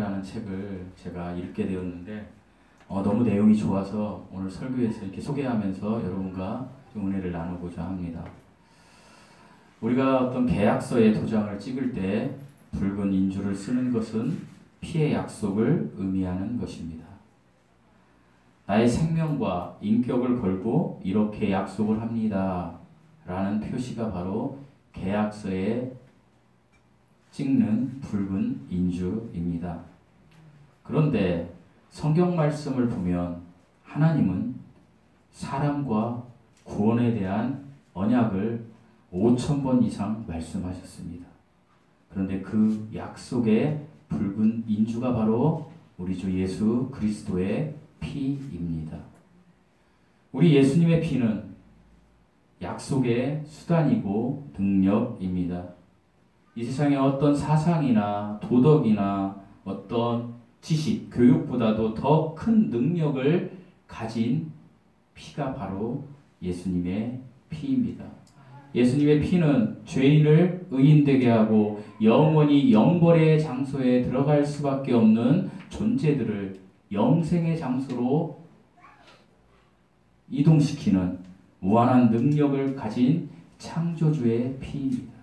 약속이라는 책을 제가 읽게 되었는데 너무 내용이 좋아서 오늘 설교에서 이렇게 소개하면서 여러분과 좀 은혜를 나누고자 합니다. 우리가 어떤 계약서에 도장을 찍을 때 붉은 인주를 쓰는 것은 피의 약속을 의미하는 것입니다. 나의 생명과 인격을 걸고 이렇게 약속을 합니다 라는 표시가 바로 계약서에 찍는 붉은 인주입니다. 그런데 성경 말씀을 보면 하나님은 사람과 구원에 대한 언약을 5,000번 이상 말씀하셨습니다. 그런데 그 약속의 붉은 인주가 바로 우리 주 예수 그리스도의 피입니다. 우리 예수님의 피는 약속의 수단이고 능력입니다. 이 세상에 어떤 사상이나 도덕이나 어떤 지식, 교육보다도 더 큰 능력을 가진 피가 바로 예수님의 피입니다. 예수님의 피는 죄인을 의인되게 하고 영원히 영벌의 장소에 들어갈 수밖에 없는 존재들을 영생의 장소로 이동시키는 무한한 능력을 가진 창조주의 피입니다.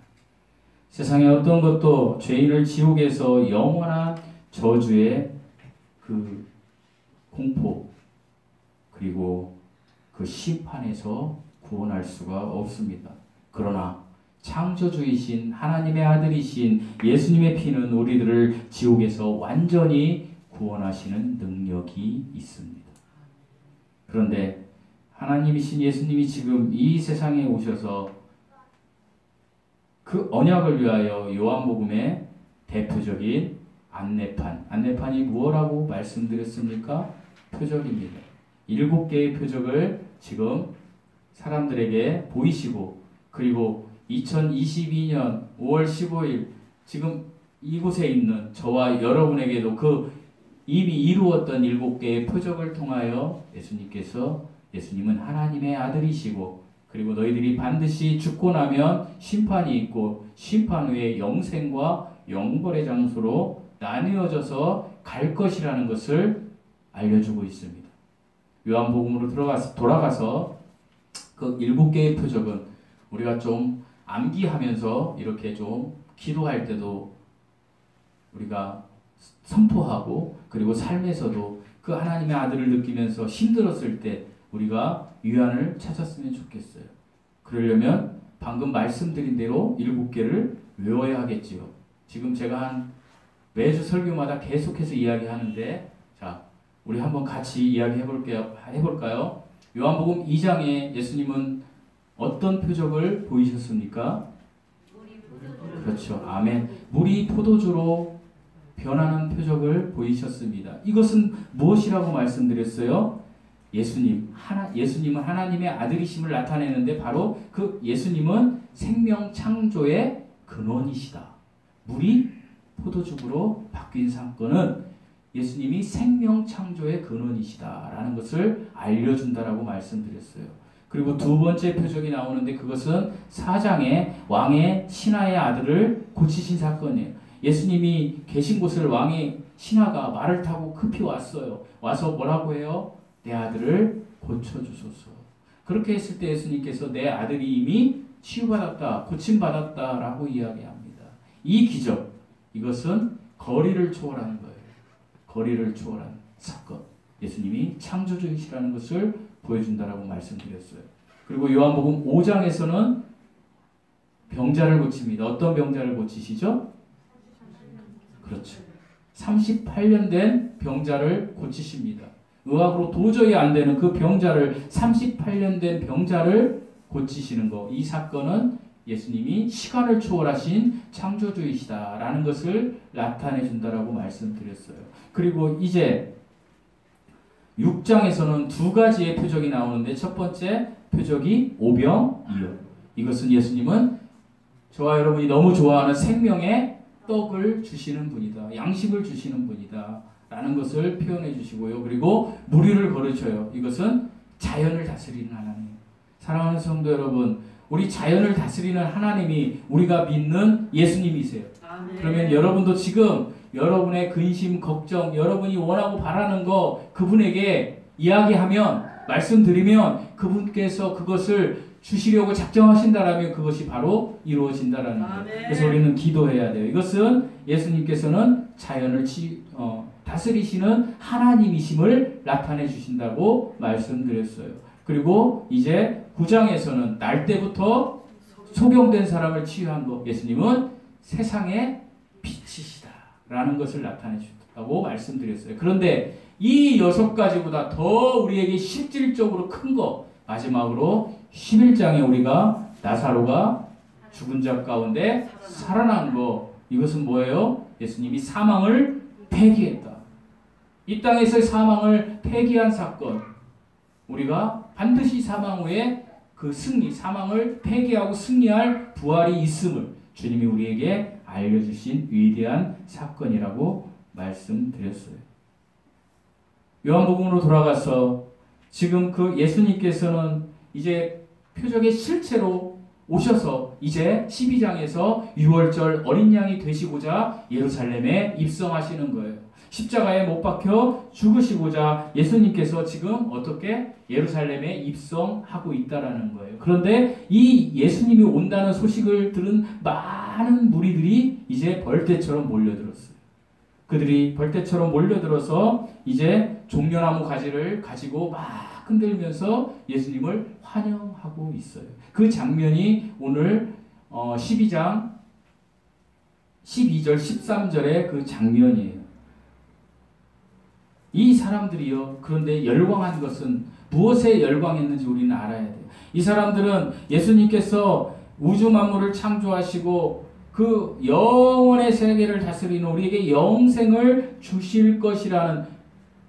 세상의 어떤 것도 죄인을 지옥에서 영원한 저주의 그 공포 그리고 그 심판에서 구원할 수가 없습니다. 그러나 창조주이신 하나님의 아들이신 예수님의 피는 우리들을 지옥에서 완전히 구원하시는 능력이 있습니다. 그런데 하나님이신 예수님이 지금 이 세상에 오셔서 그 언약을 위하여 요한복음의 대표적인 안내판이 무엇라고 말씀드렸습니까? 표적입니다. 7개의 표적을 지금 사람들에게 보이시고 그리고 2022년 5월 15일 지금 이곳에 있는 저와 여러분에게도 그 이미 이루었던 7개의 표적을 통하여 예수님은 하나님의 아들이시고 그리고 너희들이 반드시 죽고 나면 심판이 있고 심판 후에 영생과 영벌의 장소로 나뉘어져서 갈 것이라는 것을 알려주고 있습니다. 요한복음으로 돌아가서 그 7개의 표적은 우리가 좀 암기하면서 이렇게 좀 기도할 때도 우리가 선포하고 그리고 삶에서도 그 하나님의 아들을 느끼면서 힘들었을 때 우리가 위안을 찾았으면 좋겠어요. 그러려면 방금 말씀드린 대로 7개를 외워야 하겠지요. 지금 제가 매주 설교마다 계속해서 이야기하는데 자, 우리 한번 같이 해볼까요? 요한복음 2장에 예수님은 어떤 표적을 보이셨습니까? 그렇죠. 아멘. 물이 포도주로 변하는 표적을 보이셨습니다. 이것은 무엇이라고 말씀드렸어요? 예수님은 하나님의 아들이심을 나타내는데 바로 그 예수님은 생명 창조의 근원이시다. 물이 포도주로 바뀐 사건은 예수님이 생명 창조의 근원이시다라는 것을 알려준다라고 말씀드렸어요. 그리고 두 번째 표적이 나오는데 그것은 4장에 왕의 신하의 아들을 고치신 사건이에요. 예수님이 계신 곳을 왕의 신하가 말을 타고 급히 왔어요. 와서 뭐라고 해요? 내 아들을 고쳐주소서. 그렇게 했을 때 예수님께서 내 아들이 이미 치유받았다, 고침받았다라고 이야기합니다. 이 기적, 이것은 거리를 초월하는 거예요. 거리를 초월한 사건. 예수님이 창조주이시라는 것을 보여준다라고 말씀드렸어요. 그리고 요한복음 5장에서는 병자를 고칩니다. 어떤 병자를 고치시죠? 그렇죠. 38년 된 병자를 고치십니다. 의학으로 도저히 안 되는 그 병자를 38년 된 병자를 고치시는 거. 이 사건은 예수님이 시간을 초월하신 창조주이시다라는 것을 나타내 준다라고 말씀드렸어요. 그리고 이제 6장에서는 두 가지의 표적이 나오는데 첫 번째 표적이 오병이어. 이것은 예수님은 저와 여러분이 너무 좋아하는 생명의 떡을 주시는 분이다. 양식을 주시는 분이다. 라는 것을 표현해 주시고요. 그리고 무리를 거르셔요. 이것은 자연을 다스리는 하나님. 사랑하는 성도 여러분, 우리 자연을 다스리는 하나님이 우리가 믿는 예수님이세요. 아멘. 그러면 여러분도 지금 여러분의 근심, 걱정, 여러분이 원하고 바라는 거 그분에게 이야기하면, 말씀드리면 그분께서 그것을 주시려고 작정하신다라면 그것이 바로 이루어진다라는 거예요. 그래서 우리는 기도해야 돼요. 이것은 예수님께서는 자연을 다스리시는 하나님이심을 나타내 주신다고 말씀드렸어요. 그리고 이제 9장에서는 날 때부터 소경된 사람을 치유한 것, 예수님은 세상의 빛이시다라는 것을 나타내 주셨다고 말씀드렸어요. 그런데 이 6가지보다 더 우리에게 실질적으로 큰 거, 마지막으로 11장에 우리가 나사로가 죽은 자 가운데 살아난 거, 이것은 뭐예요? 예수님이 사망을 폐기했다. 이 땅에서의 사망을 폐기한 사건, 우리가 반드시 사망 후에 그 승리, 사망을 폐기하고 승리할 부활이 있음을 주님이 우리에게 알려주신 위대한 사건이라고 말씀드렸어요. 요한복음으로 돌아가서 지금 그 예수님께서는 이제 표적의 실체로 오셔서 이제 12장에서 6월절 어린 양이 되시고자 예루살렘에 입성하시는 거예요. 십자가에 못 박혀 죽으시고자 예수님께서 지금 어떻게 예루살렘에 입성하고 있다라는 거예요. 그런데 이 예수님이 온다는 소식을 들은 많은 무리들이 이제 벌떼처럼 몰려들었어요. 그들이 벌떼처럼 몰려들어서 이제 종려나무 가지를 가지고 막 흔들면서 예수님을 환영하고 있어요. 그 장면이 오늘 12장 12절 13절의 그 장면이에요. 이 사람들이요, 그런데 열광한 것은 무엇에 열광했는지 우리는 알아야 돼요. 이 사람들은 예수님께서 우주 만물을 창조하시고 그 영원의 세계를 다스리는 우리에게 영생을 주실 것이라는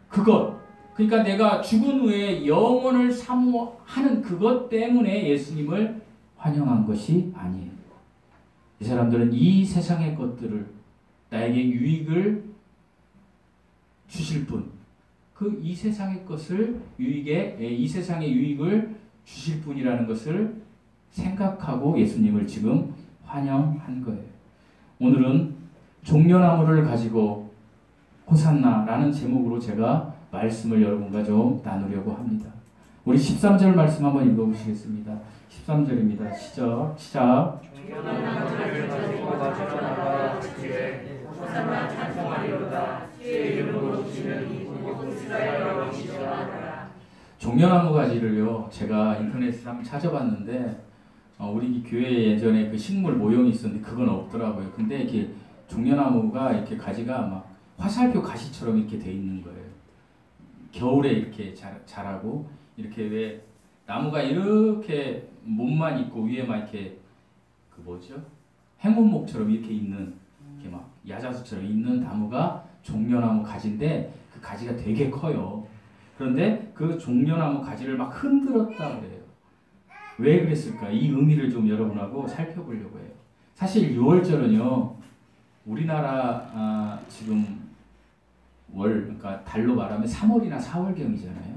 그것, 그러니까 내가 죽은 후에 영원을 사모하는 그것 때문에 예수님을 환영한 것이 아니에요. 이 사람들은 이 세상의 것들을, 나에게 유익을 주실 분, 그 이 세상의 것을 이 세상의 유익을 주실 분이라는 것을 생각하고 예수님을 지금 환영한 거예요. 오늘은 종려나무를 가지고 호산나라는 제목으로 제가 말씀을 여러분과 좀 나누려고 합니다. 우리 13절 말씀 한번 읽어보시겠습니다. 13절입니다. 시작. 종려나무를 가지고 가져나가 그들의 호산나 찬송하리로다. 주의 이름으로 오시는 이곳 이스라엘 왕이시여 하라. 종려나무 가지를요, 제가 인터넷에서 한번 찾아봤는데 우리 교회에 예전에 그 식물 모형이 있었는데 그건 없더라고요. 근데 이렇게 종려나무가 이렇게 가지가 막 화살표 가시처럼 이렇게 돼 있는 거예요. 겨울에 이렇게 자라고, 이렇게 왜 나무가 이렇게 몸만 있고 위에만 이렇게 그 뭐죠? 행운목처럼 이렇게 있는, 이렇게 막 야자수처럼 있는 나무가 종려나무 가지인데 그 가지가 되게 커요. 그런데 그 종려나무 가지를 막 흔들었다 그래요. 왜 그랬을까? 이 의미를 좀 여러분하고 살펴보려고 해요. 사실 6월절은요, 우리나라 지금 그러니까 달로 말하면 3월이나 4월경이잖아요.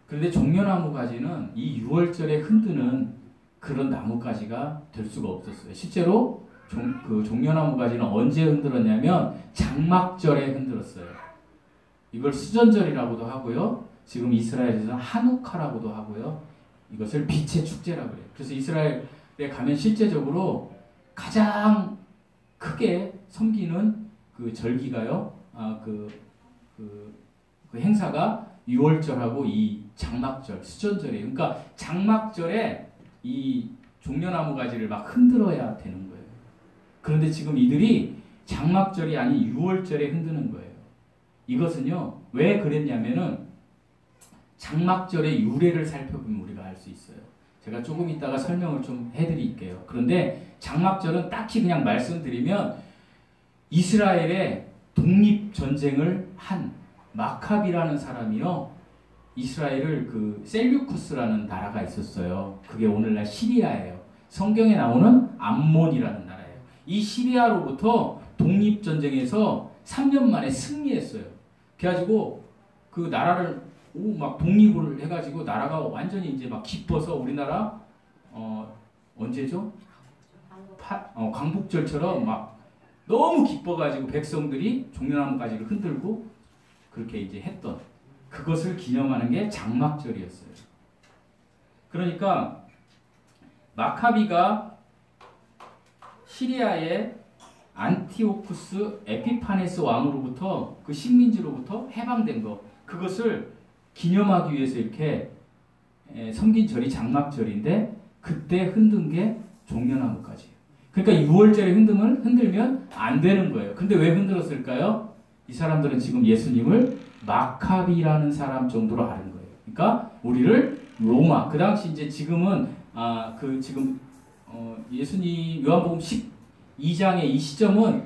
그런데 종려나무 가지는 이 6월절에 흔드는 그런 나무가지가 될 수가 없었어요. 실제로 그 종려나무 가지는 언제 흔들었냐면 장막절에 흔들었어요. 이걸 수전절이라고도 하고요. 지금 이스라엘에서는 하누카라고도 하고요. 이것을 빛의 축제라고 그래요. 그래서 이스라엘에 가면 실제적으로 가장 크게 섬기는 그 절기가요. 그 행사가 6월절하고 이 장막절, 수전절이에요. 그러니까 장막절에 이 종려나무 가지를 막 흔들어야 되는 거예요. 그런데 지금 이들이 장막절이 아닌 6월절에 흔드는 거예요. 이것은요, 왜 그랬냐면은 장막절의 유래를 살펴보면 우리가 알 수 있어요. 제가 조금 이따가 설명을 좀 해드릴게요. 그런데 장막절은 딱히 그냥 말씀드리면 이스라엘의 독립전쟁을 한 마캅이라는 사람이요, 이스라엘을 그 셀류쿠스라는 나라가 있었어요. 그게 오늘날 시리아예요. 성경에 나오는 암몬이라는 나라예요. 이 시리아로부터 독립전쟁에서 3년 만에 승리했어요. 그래가지고 그 나라를 막 독립을 해가지고 나라가 완전히 이제 막 기뻐서 우리나라 언제죠? 광복절처럼 막 너무 기뻐가지고 백성들이 종려나무가지를 흔들고 그렇게 이제 했던 그것을 기념하는 게 장막절이었어요. 그러니까 마카비가 시리아의 안티오쿠스 에피파네스 왕으로부터 그 식민지로부터 해방된 것 그것을 기념하기 위해서 이렇게 섬긴 절이 장막절인데 그때 흔든 게 종려나무까지예요. 그러니까 6월절에 흔들면 안 되는 거예요. 근데 왜 흔들었을까요? 이 사람들은 지금 예수님을 마카비라는 사람 정도로 아는 거예요. 그러니까 우리를 로마 그 당시 이제 지금은 지금 예수님 요한복음 12장의 이 시점은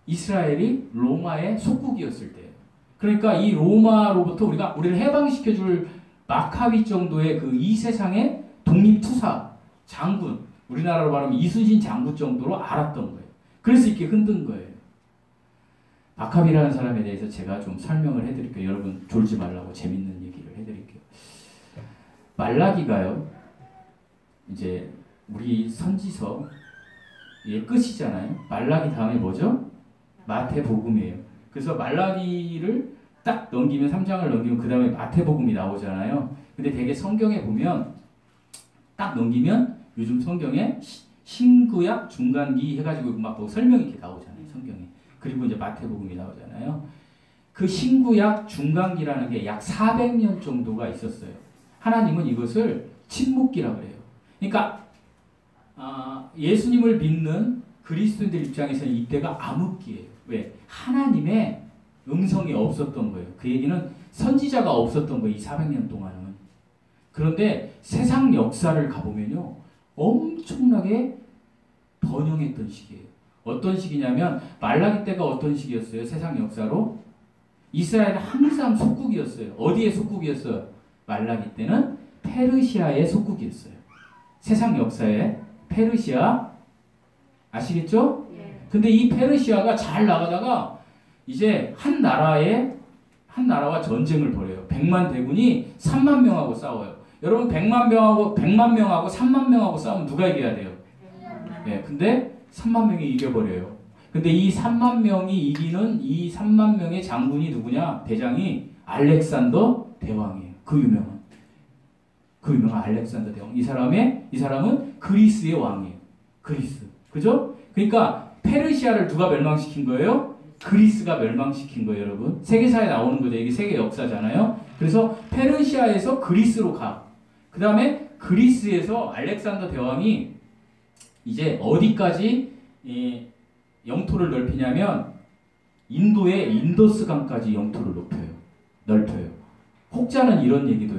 이스라엘이 로마의 속국이었을 때예요. 그러니까 이 로마로부터 우리를 해방시켜줄 마카비 정도의 그 이 세상의 독립투사 장군 우리나라로 말하면 이순신 장군 정도로 알았던 거예요. 그래서 이렇게 흔든 거예요. 마카비라는 사람에 대해서 제가 좀 설명을 해드릴게요. 여러분 졸지 말라고 재밌는 얘기를 해드릴게요. 말라기가요. 이제 우리 선지서의 끝이잖아요. 말라기 다음에 뭐죠? 마태복음이에요. 그래서 말라기를 딱 넘기면 3장을 넘기면 그 다음에 마태복음이 나오잖아요. 근데 되게 성경에 보면 딱 넘기면 요즘 성경에 신구약 중간기 해가지고 막 뭐 설명이 이렇게 나오잖아요. 성경에. 그리고 이제 마태복음이 나오잖아요. 그 신구약 중간기라는 게 약 400년 정도가 있었어요. 하나님은 이것을 침묵기라고 해요. 그러니까 예수님을 믿는 그리스도인들 입장에서는 이때가 암흑기예요. 왜? 하나님의 음성이 없었던 거예요. 그 얘기는 선지자가 없었던 거예요. 이 400년 동안은. 그런데 세상 역사를 가보면요. 엄청나게 번영했던 시기예요. 어떤 시기냐면 말라기 때가 어떤 시기였어요? 세상 역사로? 이스라엘은 항상 속국이었어요. 어디의 속국이었어요? 말라기 때는 페르시아의 속국이었어요. 세상 역사에 페르시아 아시겠죠? 근데 이 페르시아가 잘 나가다가 이제 한 나라와 전쟁을 벌여요. 100만 대군이 3만 명하고 싸워요. 여러분 100만 명하고 3만 명하고 싸우면 누가 이겨야 돼요? 네, 근데 3만 명이 이겨버려요. 근데 이 3만 명이 이기는 이 3만 명의 장군이 누구냐? 대장이 알렉산더 대왕이에요. 그 유명한 알렉산더 대왕. 이 사람은 그리스의 왕이에요. 그리스. 그죠? 그러니까 페르시아를 누가 멸망시킨 거예요? 그리스가 멸망시킨 거예요, 여러분. 세계사에 나오는 거죠. 이게 세계 역사잖아요. 그래서 페르시아에서 그리스로 가. 그 다음에 그리스에서 알렉산더 대왕이 이제 어디까지 영토를 넓히냐면 인도의 인더스강까지 영토를 넓혀요. 혹자는 이런 얘기도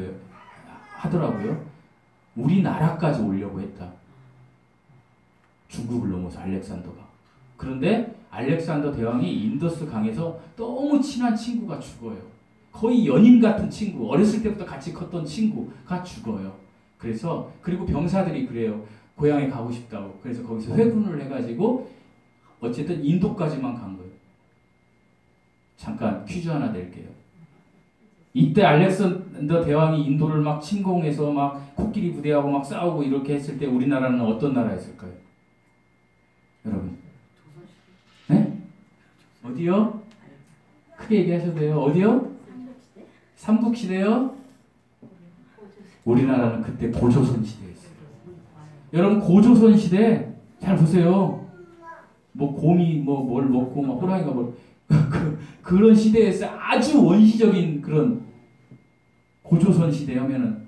하더라고요. 우리나라까지 오려고 했다. 중국을 넘어서 알렉산더가. 그런데 알렉산더 대왕이 인더스 강에서 너무 친한 친구가 죽어요. 거의 연인 같은 친구, 어렸을 때부터 같이 컸던 친구가 죽어요. 그리고 병사들이 그래요. 고향에 가고 싶다고. 그래서 거기서 회군을 해가지고 어쨌든 인도까지만 간 거예요. 잠깐 퀴즈 하나 낼게요. 이때 알렉산더 대왕이 인도를 막 침공해서 막 코끼리 부대하고 막 싸우고 이렇게 했을 때 우리나라는 어떤 나라였을까요? 여러분. 네? 어디요? 크게 얘기하셔도 돼요. 어디요? 삼국시대요? 우리나라는 그때 고조선 시대였어요. 여러분 고조선 시대 잘 보세요. 뭐 곰이 뭘 먹고 막 호랑이가 그런 시대에서 아주 원시적인 그런 고조선 시대 하면은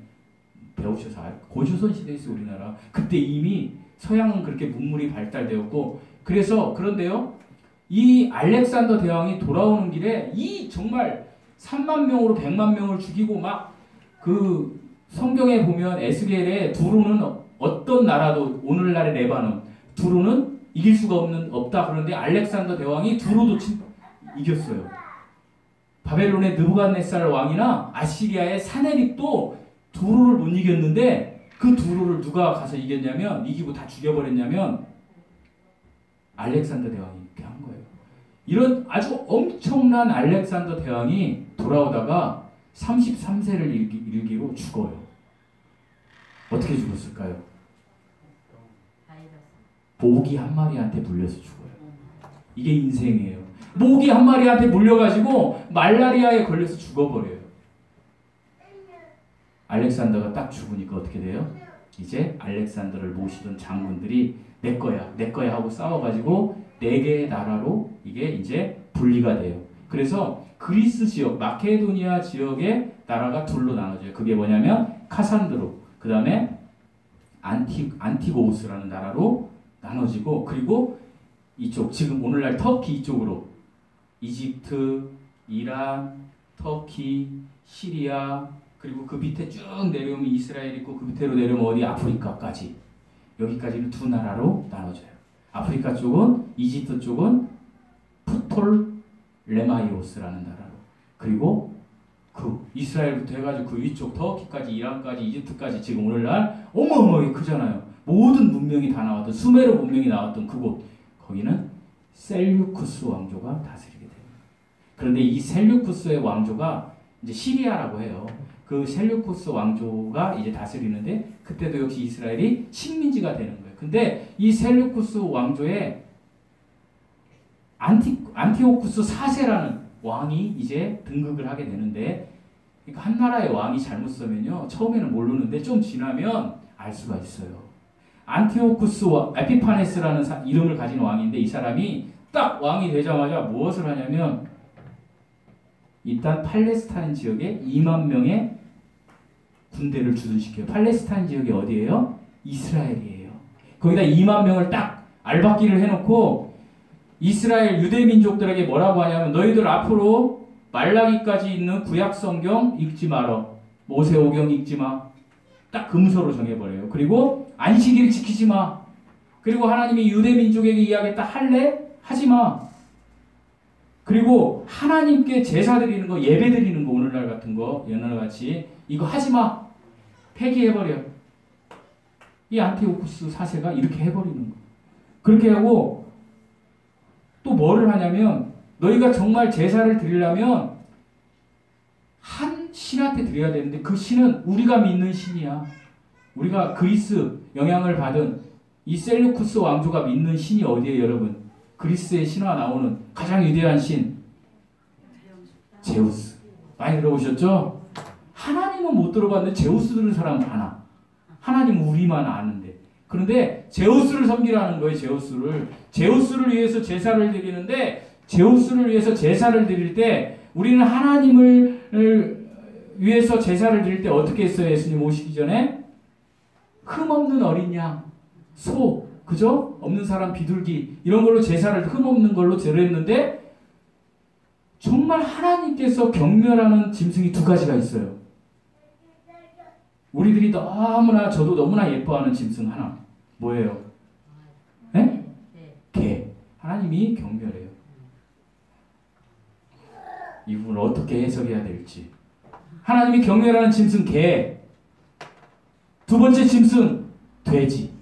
배우셔서 고조선 시대에서 우리나라 그때 이미 서양은 그렇게 문물이 발달되었고 그런데요 이 알렉산더 대왕이 돌아오는 길에 이 정말 3만 명으로 100만 명을 죽이고 막 그 성경에 보면 에스겔에 두로는 어떤 나라도 오늘날의 레바논 두로는 이길 수가 없다. 그런데 알렉산더 대왕이 두로도 이겼어요. 바벨론의 느부갓네살 왕이나 아시리아의 사네립도 두로를 못 이겼는데 그 두로를 누가 가서 이기고 다 죽여버렸냐면 알렉산더 대왕이 이렇게 한 거예요. 이런 아주 엄청난 알렉산더 대왕이 돌아오다가 33세를 일기로 죽어요. 어떻게 죽었을까요? 모기 한 마리한테 물려서 죽어요. 이게 인생이에요. 모기 한 마리한테 물려가지고 말라리아에 걸려서 죽어버려요. 알렉산더가 딱 죽으니까 어떻게 돼요? 이제 알렉산더를 모시던 장군들이 내 거야 하고 싸워가지고 4개의 나라로 이게 이제 분리가 돼요. 그래서 그리스 지역, 마케도니아 지역의 나라가 둘로 나눠져요. 그게 뭐냐면 카산드로, 그 다음에 안티고우스라는 나라로 나눠지고, 그리고 이쪽 지금 오늘날 터키 이쪽으로 이집트, 이란, 터키, 시리아, 그리고 그 밑에 쭉 내려오면 이스라엘 있고, 그 밑으로 내려오면 어디 아프리카까지, 여기까지는 2 나라로 나눠져요. 아프리카 쪽은, 이집트 쪽은 프톨레마이오스라는 나라로, 그리고 그 이스라엘부터 해가지고 그 위쪽 터키까지, 이란까지, 이집트까지 지금 오늘날 어마어마하게 크잖아요. 모든 문명이 다 나왔던, 수메르 문명이 나왔던 그곳, 거기는 셀류쿠스 왕조가 다스리게 됩니다. 그런데 이 셀류쿠스의 왕조가 이제 시리아라고 해요. 그 셀류쿠스 왕조가 이제 다스리는데, 그때도 역시 이스라엘이 식민지가 되는 거예요. 근데 이 셀류쿠스 왕조의 안티오쿠스 4세라는 왕이 이제 등극을 하게 되는데, 그러니까 한 나라의 왕이 잘못 서면요, 처음에는 모르는데 좀 지나면 알 수가 있어요. 안티오쿠스 에피파네스라는 이름을 가진 왕인데, 이 사람이 딱 왕이 되자마자 무엇을 하냐면, 일단 팔레스타인 지역에 2만 명의 군대를 주둔시켜요. 팔레스타인 지역이 어디예요? 이스라엘이에요. 거기다 2만 명을 딱 알박기를 해놓고 이스라엘 유대 민족들에게 뭐라고 하냐면, 너희들 앞으로 말라기까지 있는 구약 성경 읽지 마라. 모세오경 읽지 마. 딱 금서로 정해버려요. 그리고 안식일 지키지 마. 그리고 하나님이 유대 민족에게 이야기했다 할래? 하지 마. 그리고 하나님께 제사 드리는 거, 예배 드리는 거, 오늘날 같은 거, 옛날 같이 이거 하지 마. 폐기해버려. 이 안티오쿠스 4세가 이렇게 해버리는 거. 그렇게 하고 또 뭐를 하냐면, 너희가 정말 제사를 드리려면 한 신한테 드려야 되는데, 그 신은 우리가 믿는 신이야. 우리가 그리스 영향을 받은 이 셀루쿠스 왕조가 믿는 신이 어디예요, 여러분? 그리스의 신화 나오는 가장 위대한 신, 제우스. 많이 들어보셨죠? 하나님은 못 들어봤는데 제우스 들은 사람 많아. 하나님은 우리만 아는데. 그런데 제우스를 섬기라는 거예요. 제우스를 위해서 제사를 드리는데, 제우스를 위해서 제사를 드릴 때, 우리는 하나님을 위해서 제사를 드릴 때 어떻게 했어요? 예수님 오시기 전에 흠없는 어린 양, 소, 그죠? 없는 사람 비둘기, 이런 걸로 제사를, 흠없는 걸로 드렸는데, 정말 하나님께서 경멸하는 짐승이 2가지가 있어요. 우리들이 너무나, 저도 너무나 예뻐하는 짐승 하나. 뭐예요? 네? 개. 하나님이 경멸해요. 이 부분을 어떻게 해석해야 될지. 하나님이 경멸하는 짐승 개. 2번째 짐승 돼지.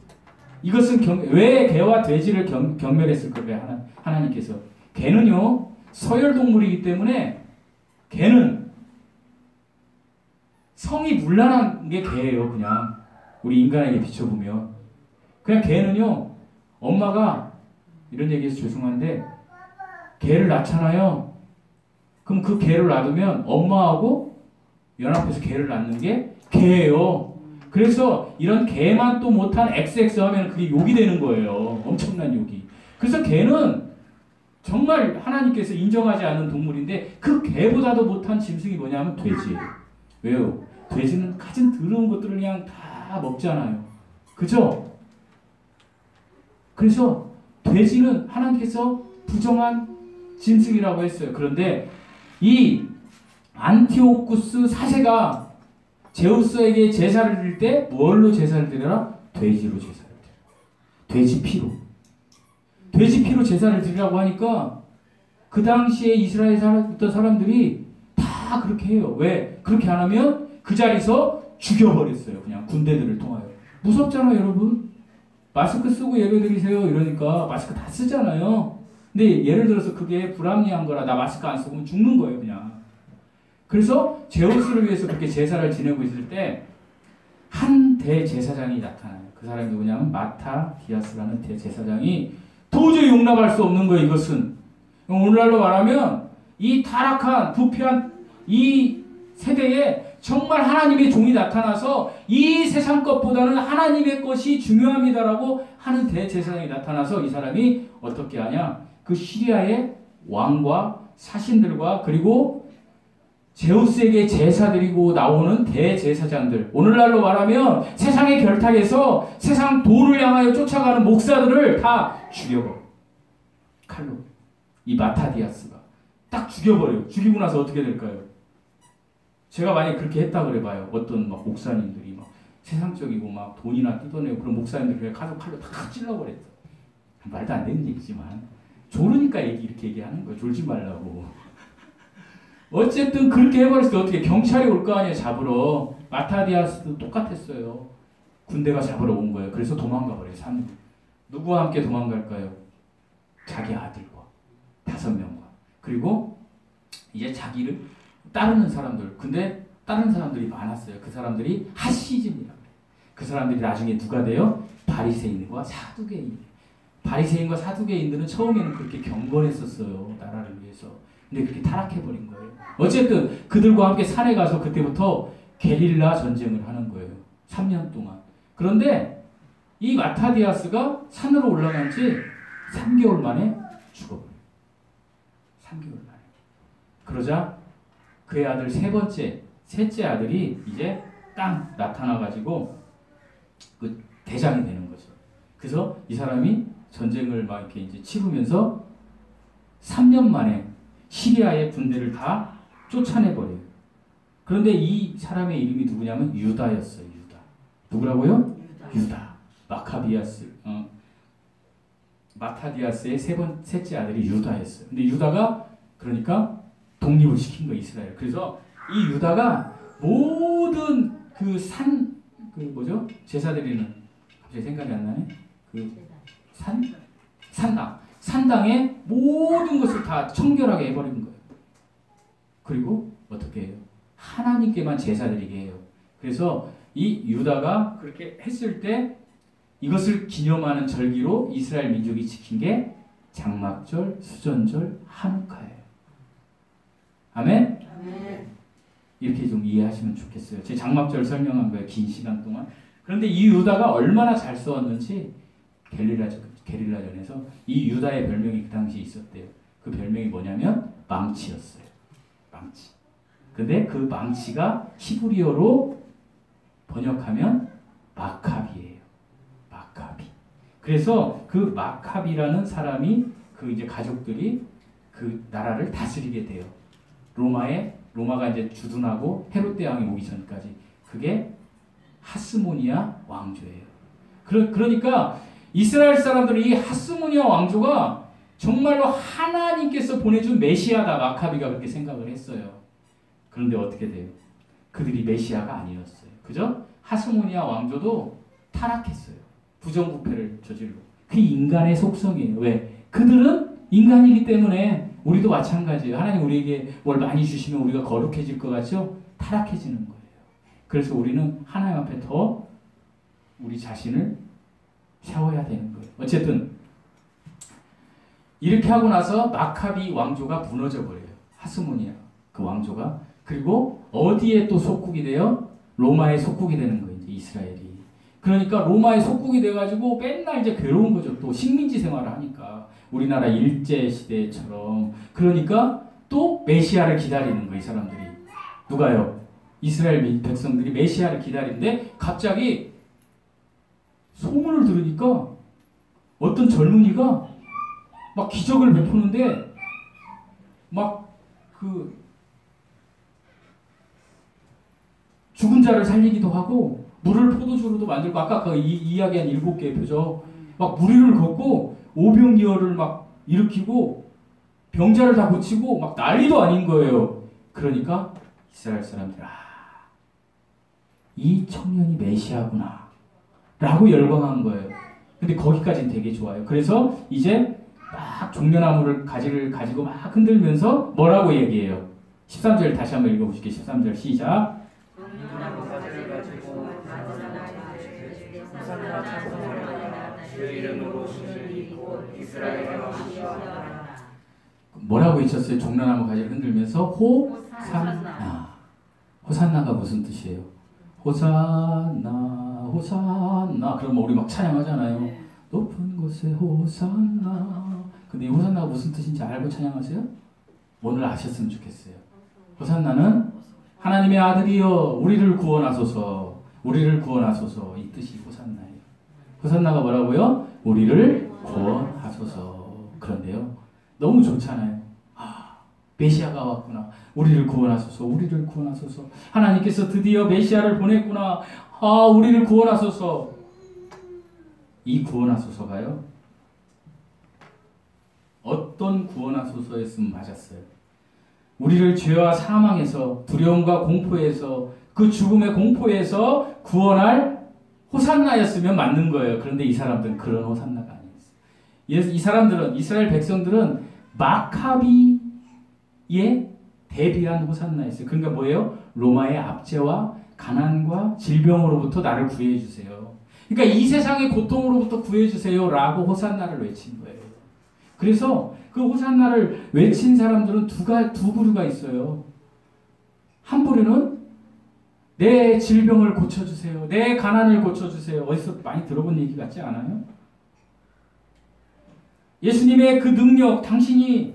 이것은 왜 개와 돼지를 경멸했을까요? 하나님께서. 개는요, 서열 동물이기 때문에 개는 성이 문란한 게 개예요. 그냥 우리 인간에게 비춰보면 그냥 개는요, 엄마가, 이런 얘기해서 죄송한데, 개를 낳잖아요. 그럼 그 개를 놔두면 엄마하고 연합해서 개를 낳는 게 개예요. 그래서 이런 개만 또 못한 XX 하면 그게 욕이 되는 거예요. 엄청난 욕이. 그래서 개는 정말 하나님께서 인정하지 않는 동물인데, 그 개보다도 못한 짐승이 뭐냐면 돼지예요. 왜요? 돼지는 가진 더러운 것들을 그냥 다 먹잖아요. 그죠? 그래서 돼지는 하나님께서 부정한 짐승이라고 했어요. 그런데 이 안티오쿠스 4세가 제우스에게 제사를 드릴 때 뭘로 제사를 드려라? 돼지로 제사를 드려라. 돼지 피로. 돼지 피로 제사를 드리라고 하니까 그 당시에 이스라엘 살았던 사람들이 다 그렇게 해요. 왜? 그렇게 안 하면 그 자리에서 죽여버렸어요. 그냥 군대들을 통하여. 무섭잖아요, 여러분. 마스크 쓰고 예배 드리세요 이러니까 마스크 다 쓰잖아요. 근데 예를 들어서 그게 불합리한 거라, 나 마스크 안 쓰고 죽는 거예요, 그냥. 그래서 제우스를 위해서 그렇게 제사를 지내고 있을 때 한 대제사장이 나타나요. 그 사람이 누구냐면 마타디아스라는 대제사장이 도저히 용납할 수 없는 거예요. 이것은 오늘날로 말하면 이 타락한 부패한 이 세대에 정말 하나님의 종이 나타나서 이 세상 것보다는 하나님의 것이 중요합니다라고 하는 대제사장이 나타나서 이 사람이 어떻게 하냐? 그 시리아의 왕과 사신들과 그리고 제우스에게 제사 드리고 나오는 대제사장들, 오늘날로 말하면 세상의 결탁에서 세상 돈을 향하여 쫓아가는 목사들을 다 죽여버려. 칼로. 이 마타디아스가 딱 죽여버려요. 죽이고 나서 어떻게 될까요? 제가 만약에 그렇게 했다 그래봐요. 어떤 막 목사님들이 막 세상적이고 막 돈이나 뜯어내고 그런 목사님들 그냥 가서 칼로 다 찔러버렸어. 말도 안 되는 얘기지만 조르니까 이렇게 얘기하는 거예요. 졸지 말라고. 어쨌든 그렇게 해버렸을 때 어떻게 경찰이 올 거 아니에요. 잡으러. 마타디아스도 똑같았어요. 군대가 잡으러 온 거예요. 그래서 도망가 버려요. 산. 누구와 함께 도망갈까요? 자기 아들과 5명과 그리고 이제 자기를 따르는 사람들. 근데 다른 사람들이 많았어요. 그 사람들이 하시즘이라고 해요. 그 사람들이 나중에 누가 돼요? 바리새인과 사두개인. 바리새인과 사두개인들은 처음에는 그렇게 경건했었어요. 나라를 위해서. 근데 그렇게 타락해버린 거예요. 어쨌든 그들과 함께 산에 가서 그때부터 게릴라 전쟁을 하는 거예요. 3년 동안. 그런데 이 마타디아스가 산으로 올라간 지 3개월 만에 죽어버려요. 3개월 만에. 그러자 그의 아들 셋째 아들이 이제 딱 나타나가지고 그 대장이 되는 거죠. 그래서 이 사람이 전쟁을 막 이렇게 이제 치르면서 3년 만에 시리아의 군대를 다 쫓아내버려요. 그런데 이 사람의 이름이 누구냐면 유다였어요. 유다. 누구라고요? 유다. 마타디아스의 셋째 아들이 유다였어요. 근데 유다가 그러니까 독립을 시킨 거예요. 이스라엘. 그래서 이 유다가 모든 뭐죠? 제사 드리는 갑자기 생각이 안 나네. 산당의 모든 것을 다 청결하게 해버린 거예요. 그리고 어떻게 해요? 하나님께만 제사 드리게 해요. 그래서 이 유다가 그렇게 했을 때 이것을 기념하는 절기로 이스라엘 민족이 지킨 게 장막절, 수전절, 한우카예요. 아멘? 아멘. 이렇게 좀 이해하시면 좋겠어요. 제 장막절 설명한 거예요. 긴 시간 동안. 그런데 이 유다가 얼마나 잘 싸웠는지 게릴라전에서 이 유다의 별명이 그 당시에 있었대요. 그 별명이 뭐냐면 망치였어요. 망치. 근데 그 망치가 히브리어로 번역하면 마카비예요. 마카비. 그래서 그 마카비라는 사람이 그 이제 가족들이 그 나라를 다스리게 돼요. 로마가 이제 주둔하고 헤롯 대왕이 오기 전까지. 그게 하스모니아 왕조예요. 그러니까 이스라엘 사람들이 이 하스모니아 왕조가 정말로 하나님께서 보내준 메시아다. 마카비가 그렇게 생각을 했어요. 그런데 어떻게 돼요? 그들이 메시아가 아니었어요. 그죠? 하스모니아 왕조도 타락했어요. 부정부패를 저질러. 그 인간의 속성이에요. 왜? 그들은 인간이기 때문에 우리도 마찬가지예요. 하나님 우리에게 뭘 많이 주시면 우리가 거룩해질 것 같죠? 타락해지는 거예요. 그래서 우리는 하나님 앞에 더 우리 자신을 세워야 되는 거예요. 어쨌든 이렇게 하고 나서 마카비 왕조가 무너져 버려요. 하스모니아 그 왕조가. 그리고 어디에 또 속국이 돼요? 로마에 속국이 되는 거예요. 이제 이스라엘이. 그러니까 로마에 속국이 돼가지고 맨날 이제 괴로운 거죠. 또 식민지 생활을 하니까. 우리나라 일제 시대처럼. 그러니까 또 메시아를 기다리는 거예요. 이 사람들이. 누가요? 이스라엘 백성들이 메시아를 기다리는데 갑자기 소문을 들으니까 어떤 젊은이가 막 기적을 베푸는데 막 그 죽은 자를 살리기도 하고 물을 포도주로도 만들고 아까 그 이야기한 7개의 표적 막 무리를 걷고 오병이어를 막 일으키고 병자를 다 고치고 막 난리도 아닌 거예요. 그러니까 이스라엘 사람들 이 청년이 메시아구나 라고 열광한 거예요. 근데 거기까지는 되게 좋아요. 그래서 이제 막 종려나무를 가지를 가지고 막 흔들면서 뭐라고 얘기해요? 13절 다시 한번 읽어보실게요. 13절 시작. 종려나무 가지를 가지고 호산나 찬송하리로다 주 이름으로 오시는 이곧 이스라엘의 왕이시라. 뭐라고 외쳤어요? 종려나무 가지를 흔들면서 호산나. 호산나가 무슨 뜻이에요? 호산나 호산나. 그럼 우리 막 찬양하잖아요. 높은 곳에 호산나. 근데 이 호산나가 무슨 뜻인지 알고 찬양하세요? 오늘 아셨으면 좋겠어요. 호산나는 하나님의 아들이여 우리를 구원하소서, 우리를 구원하소서, 이 뜻이 호산나예요. 호산나가 뭐라고요? 우리를 구원하소서. 그런데요, 너무 좋잖아요. 메시아가 왔구나. 우리를 구원하소서, 우리를 구원하소서. 하나님께서 드디어 메시아를 보냈구나. 우리를 구원하소서. 이 구원하소서가요, 어떤 구원하소서였으면 맞았어요. 우리를 죄와 사망에서, 두려움과 공포에서, 그 죽음의 공포에서 구원할 호산나였으면 맞는 거예요. 그런데 이 사람들은 그런 호산나가 아니었어요. 이 사람들은, 이스라엘 백성들은 마카비에 대비한 호산나였어요. 그러니까 뭐예요? 로마의 압제와 가난과 질병으로부터 나를 구해 주세요. 그러니까 이 세상의 고통으로부터 구해 주세요라고 호산나를 외친 거예요. 그래서 그 호산나를 외친 사람들은 두 부류가 있어요. 한 부류는 내 질병을 고쳐주세요. 내 가난을 고쳐주세요. 어디서 많이 들어본 얘기 같지 않아요? 예수님의 그 능력, 당신이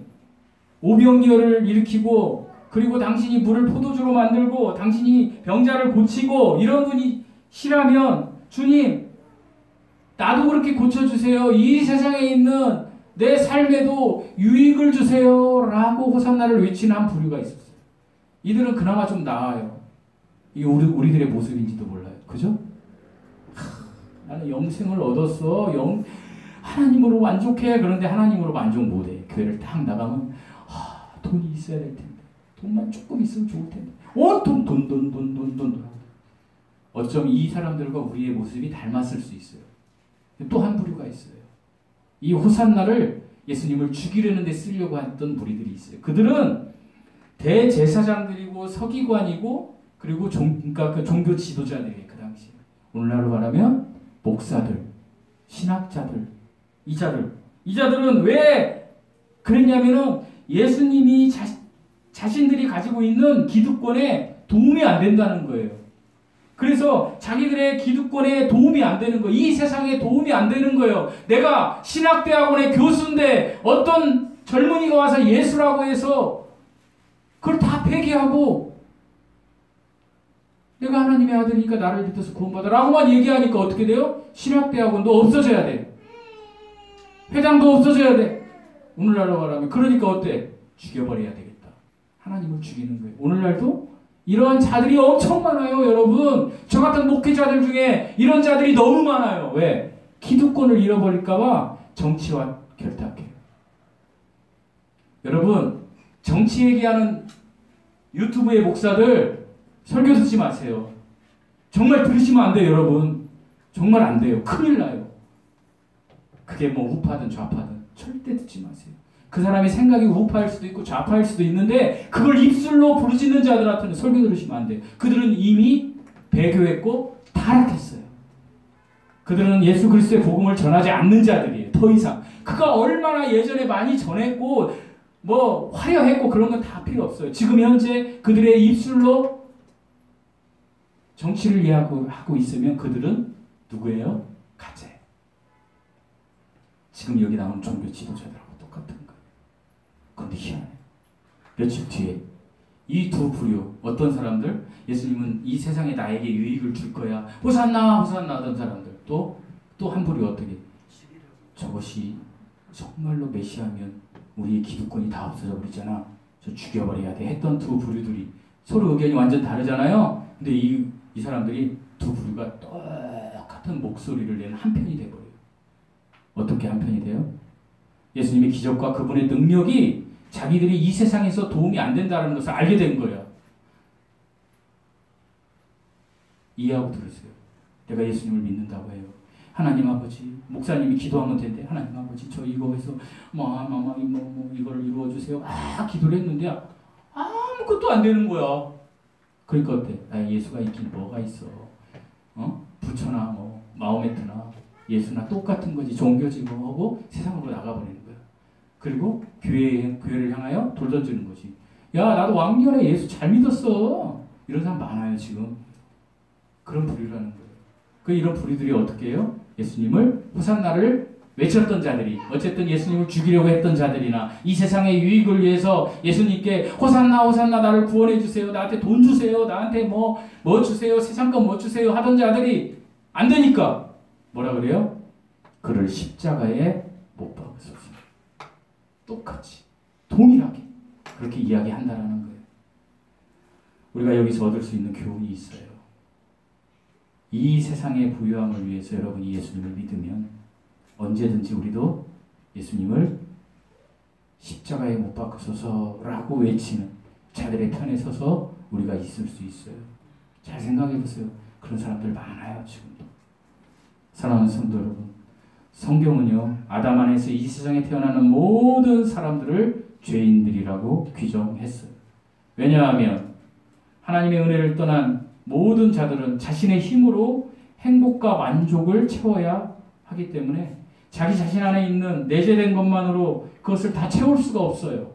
오병이어를 일으키고, 그리고 당신이 물을 포도주로 만들고, 당신이 병자를 고치고, 이런 분이 시라면 주님, 나도 그렇게 고쳐주세요. 이 세상에 있는 내 삶에도 유익을 주세요. 라고 호산나를 외치는 한 부류가 있었어요. 이들은 그나마 좀 나아요. 이게 우리들의 모습인지도 몰라요. 그죠? 나는 영생을 얻었어. 하나님으로 만족해. 그런데 하나님으로 만족 못해. 교회를 딱 나가면 돈이 있어야 될 텐데. 돈만 조금 있으면 좋을 텐데. 돈. 어쩜 이 사람들과 우리의 모습이 닮았을 수 있어요. 또 한 부류가 있어요. 이 호산나를 예수님을 죽이려는 데 쓰려고 했던 무리들이 있어요. 그들은 대제사장들이고 서기관이고, 그리고 그러니까 그 종교 지도자들이에요. 그 당시에. 오늘날로 말하면 목사들, 신학자들, 이자들은 왜 그랬냐면은 예수님이 자신들이 가지고 있는 기득권에 도움이 안 된다는 거예요. 그래서 자기들의 기득권에 도움이 안 되는 거예요. 이 세상에 도움이 안 되는 거예요. 내가 신학대학원의 교수인데 어떤 젊은이가 와서 예수라고 해서 그걸 다 폐기하고 내가 하나님의 아들이니까 나를 믿어서 구원받아라고만 얘기하니까 어떻게 돼요? 신학대학원도 없어져야 돼. 회장도 없어져야 돼. 오늘날로 말하면. 그러니까 어때? 죽여버려야 되겠다. 하나님을 죽이는 거예요. 오늘날도 이러한 자들이 엄청 많아요. 여러분, 저 같은 목회자들 중에 이런 자들이 너무 많아요. 왜? 기득권을 잃어버릴까 봐 정치와 결탁해요. 여러분, 정치 얘기하는 유튜브의 목사들 설교 듣지 마세요. 정말 들으시면 안 돼요. 여러분, 정말 안 돼요. 큰일 나요. 그게 뭐 우파든 좌파든 절대 듣지 마세요. 그 사람의 생각이 우파일 수도 있고 좌파일 수도 있는데 그걸 입술로 부르짖는 자들한테는 설교 들으시면 안 돼요. 그들은 이미 배교했고 타락했어요. 그들은 예수 그리스도의 복음을 전하지 않는 자들이에요. 더 이상. 그가 얼마나 예전에 많이 전했고 뭐 화려했고 그런 건 다 필요 없어요. 지금 현재 그들의 입술로 정치를 이해하고 있으면 그들은 누구예요? 가짜예요. 지금 여기 나온 종교 지도자들하고 똑같은 거예요. 그런데 희한해요. 며칠 뒤에 이 두 부류, 어떤 사람들, 예수님은 이 세상에 나에게 유익을 줄 거야. 호산나 하던 사람들. 또 한 부류 어떻게? 저것이 정말로 메시아면 우리의 기득권이 다 없어져 버리잖아. 저 죽여버려야 돼. 했던 두 부류들이 서로 의견이 완전 다르잖아요. 근데 이 사람들이 두 부류가 똑같은 목소리를 내는 한 편이 돼버려요. 어떻게 한 편이 돼요? 예수님의 기적과 그분의 능력이 자기들이 이 세상에서 도움이 안 된다는 것을 알게 된 거예요. 이해하고 들으세요. 내가 예수님을 믿는다고 해요. 하나님 아버지, 목사님이 기도하면 된대. 하나님 아버지, 저 이거 해서 이거를 이루어 주세요. 기도를 했는데 아무것도 안 되는 거야. 그러니까 어때? 예수가 있긴 뭐가 있어? 부처나 마호메트나 예수나 똑같은 거지. 종교지고 세상으로 나가버리는 거야. 그리고 교회를 향하여 돌 던지는 거지. 야, 나도 왕년에 예수 잘 믿었어. 이런 사람 많아요, 지금. 그런 부류라는 거예요. 이런 부류들이 어떻게 해요? 예수님을 호산나를 외쳤던 자들이, 어쨌든 예수님을 죽이려고 했던 자들이나 이 세상의 유익을 위해서 예수님께 호산나 호산나 나를 구원해 주세요. 나한테 돈 주세요. 나한테 뭐 주세요. 세상권 뭐 주세요. 하던 자들이 안 되니까 뭐라 그래요? 그를 십자가에 못 박으소서. 똑같이 동일하게 그렇게 이야기한다라는 거예요. 우리가 여기서 얻을 수 있는 교훈이 있어요. 이 세상의 부유함을 위해서 여러분이 예수님을 믿으면 언제든지 우리도 예수님을 십자가에 못 박으소서라고 외치는 자들의 편에 서서 우리가 있을 수 있어요. 잘 생각해 보세요. 그런 사람들 많아요, 지금도. 사랑하는 성도 여러분, 성경은요, 아담 안에서 이 세상에 태어나는 모든 사람들을 죄인들이라고 규정했어요. 왜냐하면 하나님의 은혜를 떠난 모든 자들은 자신의 힘으로 행복과 만족을 채워야 하기 때문에 자기 자신 안에 있는 내재된 것만으로 그것을 다 채울 수가 없어요.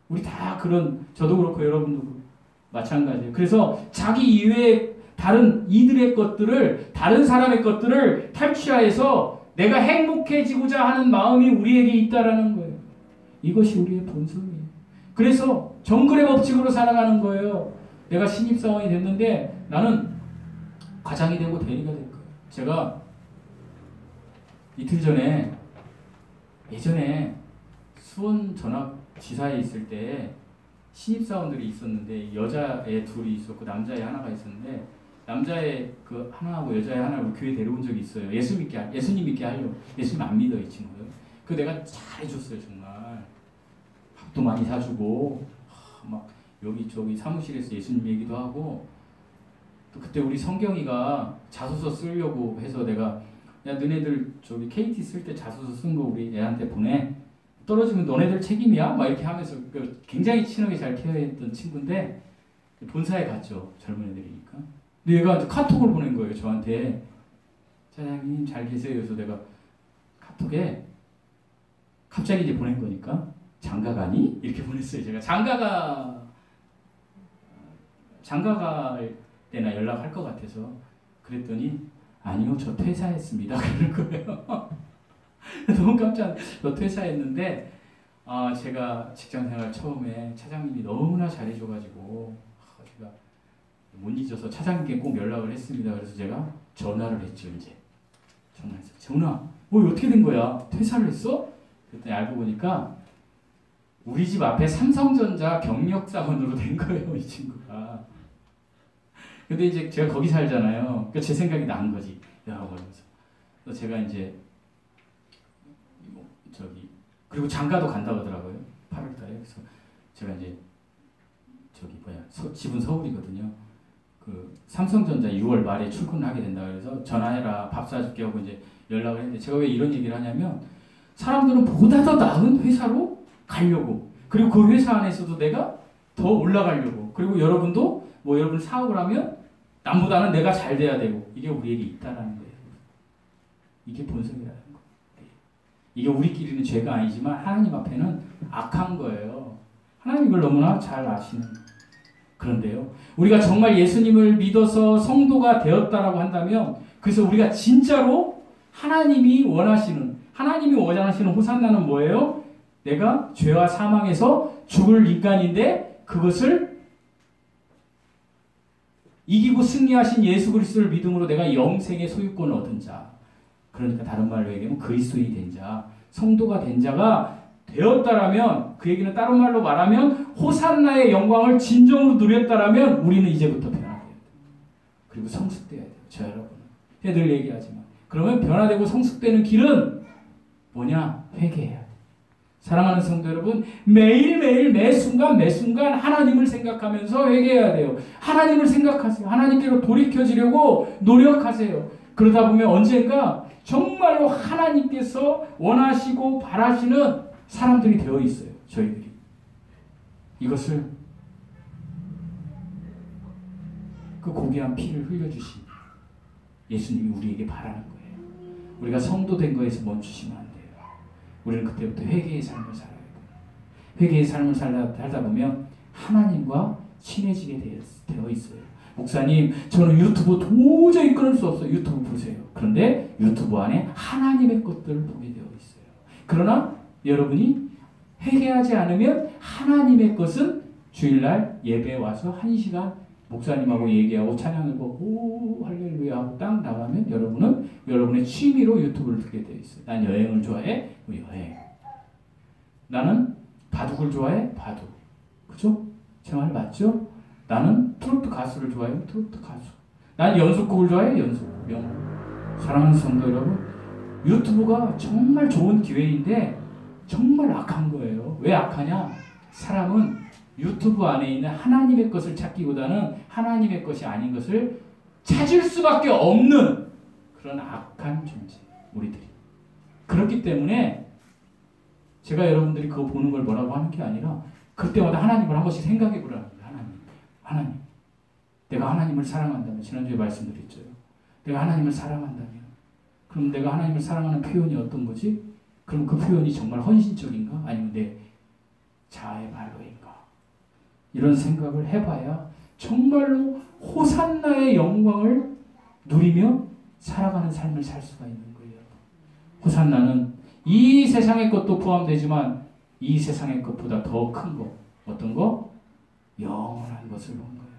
우리 다 저도 그렇고 여러분도 마찬가지예요. 그래서 자기 이외의 다른 이들의 것들을, 다른 사람의 것들을 탈취하여서 내가 행복해지고자 하는 마음이 우리에게 있다라는 거예요. 이것이 우리의 본성이에요. 그래서 정글의 법칙으로 살아가는 거예요. 내가 신입사원이 됐는데 나는 과장이 되고 대리가 될 거예요. 제가 이틀 전에 예전에 수원 전학지사에 있을 때 신입사원들이 있었는데 여자애 둘이 있었고 남자애 하나가 있었는데 남자애 그 하나하고 여자애 하나를 교회 데려온 적이 있어요. 예수님 믿게 하려고. 예수님 안 믿어 이 친구들. 그 내가 잘해줬어요 정말. 밥도 많이 사주고 막 여기저기 사무실에서 예수님 얘기도 하고 또 그때 우리 성경이가 자소서 쓰려고 해서 내가 야 너네들 저기 KT 쓸 때 자소서 쓴 거 우리 애한테 보내. 떨어지면 너네들 책임이야? 막 이렇게 하면서 굉장히 친하게 잘 케어했던 친구인데 본사에 갔죠. 젊은 애들이니까. 근데 얘가 카톡을 보낸 거예요. 저한테. 사장님 잘 계세요. 그래서 내가 카톡에 갑자기 이제 보낸 거니까 장가 가니? 이렇게 보냈어요. 제가 장가 갈 때나 연락할 것 같아서 그랬더니 아니요 저 퇴사했습니다. 그럴 거예요. 너무 깜짝. 너 퇴사했는데 제가 직장생활 처음에 차장님이 너무나 잘해줘가지고 제가 못 잊어서 차장님께 꼭 연락을 했습니다. 그래서 제가 전화를 했죠. 이제 전화해서 전화 어떻게 된 거야? 퇴사를 했어? 그랬더니 알고 보니까 우리 집 앞에 삼성전자 경력사원으로 된 거예요. 이 친구가. 근데 이제 제가 거기 살잖아요. 그러니까 제 생각이 난 거지. 야, 그러면서. 그래서 제가 이제 그리고 장가도 간다고 하더라고요. 8월달에. 그래서 제가 이제 집은 서울이거든요. 그 삼성전자 6월 말에 출근을 하게 된다 그래서 전화해라 밥 사줄게 하고 이제 연락을 했는데 제가 왜 이런 얘기를 하냐면 사람들은 보다 더 나은 회사로 가려고 그리고 그 회사 안에서도 내가 더 올라가려고 그리고 여러분도 여러분 사업을 하면 남보다는 내가 잘 돼야 되고 이게 우리에게 있다라는 거예요. 이게 본성이라는 거예요. 이게 우리끼리는 죄가 아니지만 하나님 앞에는 악한 거예요. 하나님 이걸 너무나 잘 아시는. 그런데요. 우리가 정말 예수님을 믿어서 성도가 되었다라고 한다면 그래서 우리가 진짜로 하나님이 원하시는 호산나는 뭐예요? 내가 죄와 사망에서 죽을 인간인데 그것을 이기고 승리하신 예수 그리스도를 믿음으로 내가 영생의 소유권을 얻은 자. 그러니까 다른 말로 얘기하면 그리스도인이 된 자, 성도가 된 자가 되었다라면 그 얘기는 다른 말로 말하면 호산나의 영광을 진정으로 누렸다라면 우리는 이제부터 변화돼야 돼요. 그리고 성숙돼야 돼요. 저 여러분은. 늘 얘기하지만 그러면 변화되고 성숙되는 길은 뭐냐? 회개해야 돼요. 사랑하는 성도 여러분, 매일매일 매순간 하나님을 생각하면서 회개해야 돼요. 하나님을 생각하세요. 하나님께로 돌이켜지려고 노력하세요. 그러다 보면 언젠가 정말로 하나님께서 원하시고 바라시는 사람들이 되어 있어요. 저희들이. 이것을 그 고귀한 피를 흘려주신 예수님이 우리에게 바라는 거예요. 우리가 성도된 거에서 멈추시면 안 돼요. 우리는 그때부터 회개의 삶을 살아야 돼요. 회개의 삶을 살다 보면 하나님과 친해지게 되어 있어요. 목사님, 저는 유튜브 도저히 끊을 수 없어요. 유튜브 보세요. 그런데 유튜브 안에 하나님의 것들을 보게 되어 있어요. 그러나 여러분이 회개하지 않으면 하나님의 것은 주일날 예배에 와서 1시간 목사님하고 얘기하고 찬양을 보고 오 할렐루야 하고 딱 나가면 여러분은 여러분의 취미로 유튜브를 듣게 되어 있어요. 난 여행을 좋아해? 여행. 나는 바둑을 좋아해? 바둑. 그죠? 제 말 맞죠? 나는 트로트 가수를 좋아해요? 트로트 가수. 난 연속곡을 좋아해? 연속곡. 사랑하는 성도 여러분, 유튜브가 정말 좋은 기회인데 정말 악한 거예요. 왜 악하냐? 사람은 유튜브 안에 있는 하나님의 것을 찾기보다는 하나님의 것이 아닌 것을 찾을 수밖에 없는 그런 악한 존재, 우리들이. 그렇기 때문에 제가 여러분들이 그거 보는 걸 뭐라고 하는 게 아니라 그때마다 하나님을 한 번씩 생각해 보라는 거예요. 하나님. 내가 하나님을 사랑한다면, 지난주에 말씀드렸죠. 내가 하나님을 사랑한다면, 그럼 내가 하나님을 사랑하는 표현이 어떤 거지? 그럼 그 표현이 정말 헌신적인가? 아니면 내 자아의 발로인가? 이런 생각을 해봐야 정말로 호산나의 영광을 누리며 살아가는 삶을 살 수가 있는 거예요. 호산나는 이 세상의 것도 포함되지만 이 세상의 것보다 더 큰 거, 어떤 거? 영원한 것을 본 거예요.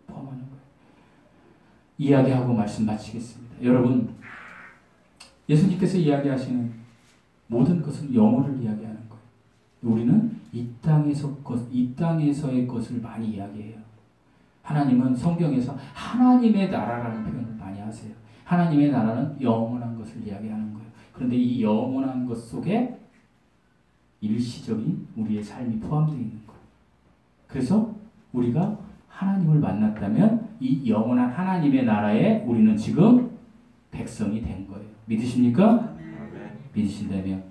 포함하는 거예요. 이야기하고 말씀 마치겠습니다. 여러분, 예수님께서 이야기하시는 모든 것은 영혼을 이야기하는 거예요. 우리는 이 땅에서의 것을 많이 이야기해요. 하나님은 성경에서 하나님의 나라라는 표현을 많이 하세요. 하나님의 나라는 영원한 것을 이야기하는 거예요. 그런데 이 영원한 것 속에 일시적인 우리의 삶이 포함되어 있는 거예요. 그래서 우리가 하나님을 만났다면 이 영원한 하나님의 나라에 우리는 지금 백성이 된 거예요. 믿으십니까? 믿으신다면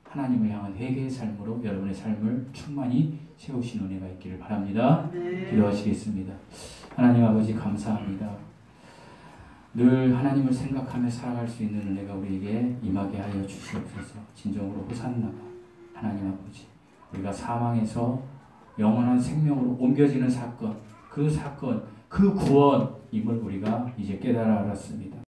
하나님을 향한 회개의 삶으로 여러분의 삶을 충만히 세우신 은혜가 있기를 바랍니다. 기도하시겠습니다. 하나님 아버지 감사합니다. 늘 하나님을 생각하며 살아갈 수 있는 은혜가 우리에게 임하게 하여 주시옵소서. 진정으로 호산나가 하나님 아버지, 우리가 사망에서 영원한 생명으로 옮겨지는 사건, 그 구원임을 우리가 이제 깨달아 알았습니다.